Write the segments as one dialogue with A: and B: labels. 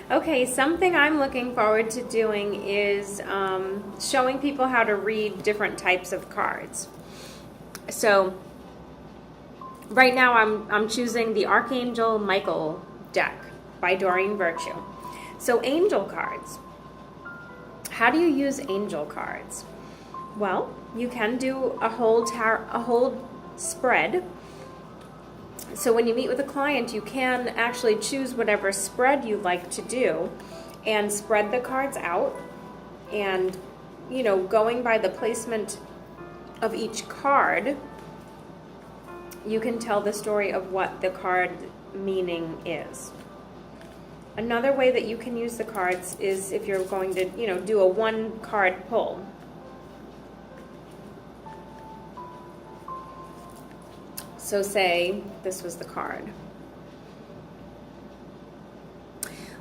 A: Okay, something I'm looking forward to doing is showing people how to read different types of cards. So right now I'm choosing the Archangel Michael deck by Doreen Virtue. So angel cards. How do you use angel cards? Well, you can do a whole spread. So when you meet with a client, you can actually choose whatever spread you'd like to do and spread the cards out. And, you know, going by the placement of each card, you can tell the story of what the card meaning is. Another way that you can use the cards is if you're going to, you know, do a one card pull. So say this was the card.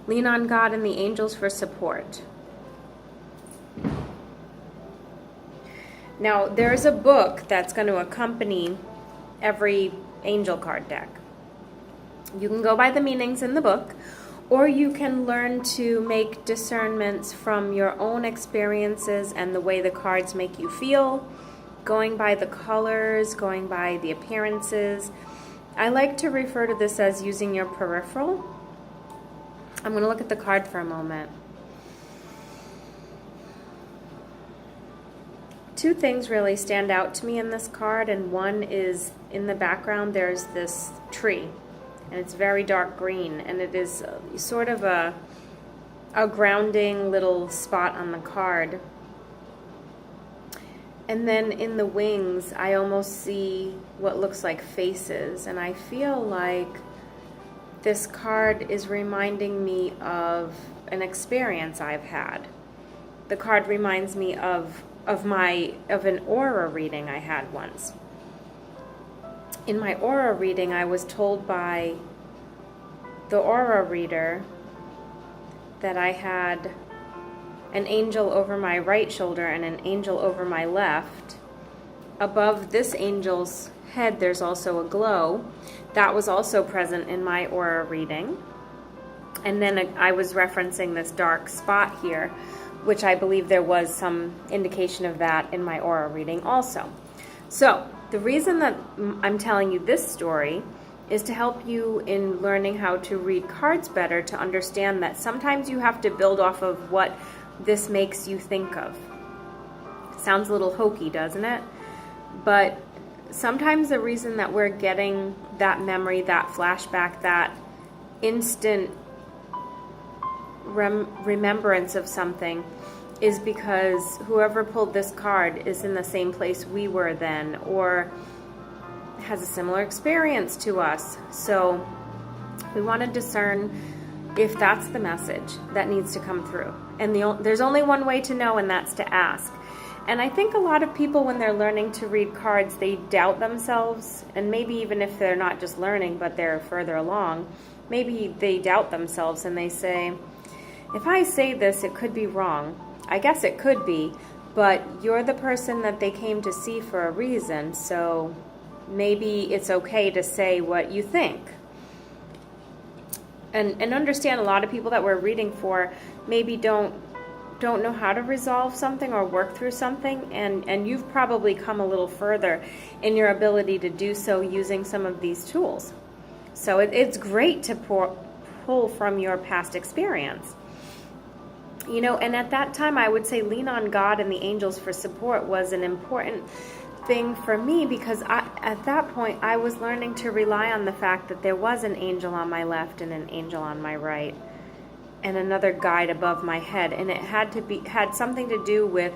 A: Lean on God and the angels for support. Now, there's a book that's going to accompany every angel card deck. You can go by the meanings in the book, or you can learn to make discernments from your own experiences and the way the cards make you feel, going by the colors, going by the appearances. I like to refer to this as using your peripheral. I'm going to look at the card for a moment. Two things really stand out to me in this card, and one is in the background there's this tree, and it's very dark green, and it is sort of a grounding little spot on the card. And then in the wings, I almost see what looks like faces, and I feel like this card is reminding me of an experience I've had. The card reminds me of an aura reading I had once. In my aura reading, I was told by the aura reader that I had an angel over my right shoulder and an angel over my left. Above this angel's head, there's also a glow. That was also present in my aura reading. And then I was referencing this dark spot here, which I believe there was some indication of that in my aura reading also. So the reason that I'm telling you this story is to help you in learning how to read cards better, to understand that sometimes you have to build off of what this makes you think of. Sounds a little hokey, doesn't it? But sometimes the reason that we're getting that memory, that flashback, that instant remembrance of something is because whoever pulled this card is in the same place we were then, or has a similar experience to us. So we want to discern if that's the message that needs to come through. And there's only one way to know, and that's to ask. And I think a lot of people, when they're learning to read cards, they doubt themselves, and maybe even if they're not just learning, but they're further along, maybe they doubt themselves and they say, if I say this, it could be wrong. I guess it could be, but you're the person that they came to see for a reason, so maybe it's okay to say what you think. And understand, a lot of people that we're reading for maybe don't know how to resolve something or work through something, and you've probably come a little further in your ability to do so using some of these tools. So it's great to pull from your past experience. You know, and at that time I would say lean on God and the angels for support was an important thing for me, because at that point I was learning to rely on the fact that there was an angel on my left and an angel on my right and another guide above my head, and it had something to do with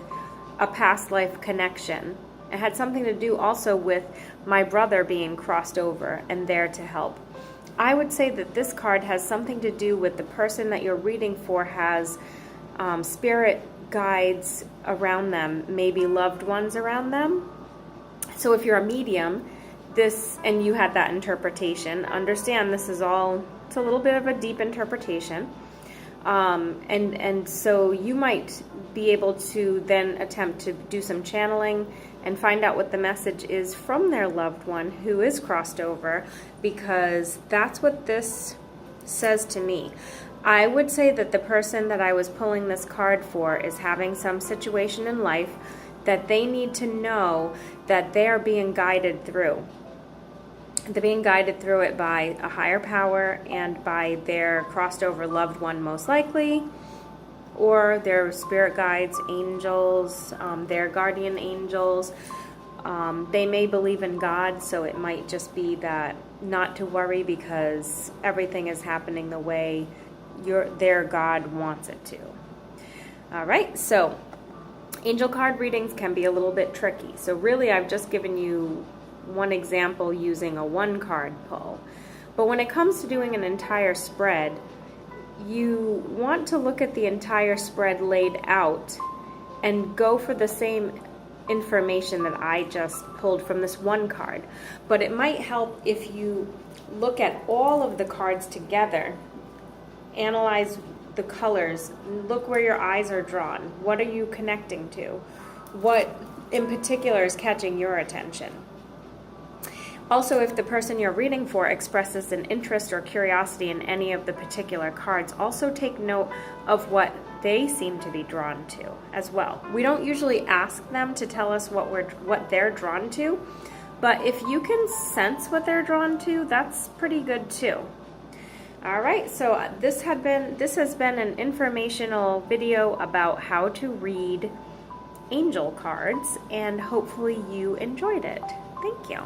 A: a past life connection. It had something to do also with my brother being crossed over and there to help. I would say that this card has something to do with the person that you're reading for has spirit guides around them, maybe loved ones around them. So if you're a medium, and you had that interpretation, understand this is all, it's a little bit of a deep interpretation. And so you might be able to then attempt to do some channeling and find out what the message is from their loved one who is crossed over, because that's what this says to me. I would say that the person that I was pulling this card for is having some situation in life that they need to know that they are being guided through. They're being guided through it by a higher power and by their crossed over loved one, most likely, or their spirit guides, angels, their guardian angels. They may believe in God, so it might just be that not to worry because everything is happening the way their God wants it to. All right, so angel card readings can be a little bit tricky. So really, I've just given you one example using a one card pull. But when it comes to doing an entire spread, you want to look at the entire spread laid out and go for the same information that I just pulled from this one card. But it might help if you look at all of the cards together, analyze the colors, look where your eyes are drawn. What are you connecting to? What in particular is catching your attention? Also, if the person you're reading for expresses an interest or curiosity in any of the particular cards, also take note of what they seem to be drawn to as well. We don't usually ask them to tell us what they're drawn to, but if you can sense what they're drawn to, that's pretty good too. All right, so this has been an informational video about how to read angel cards, and hopefully you enjoyed it. Thank you.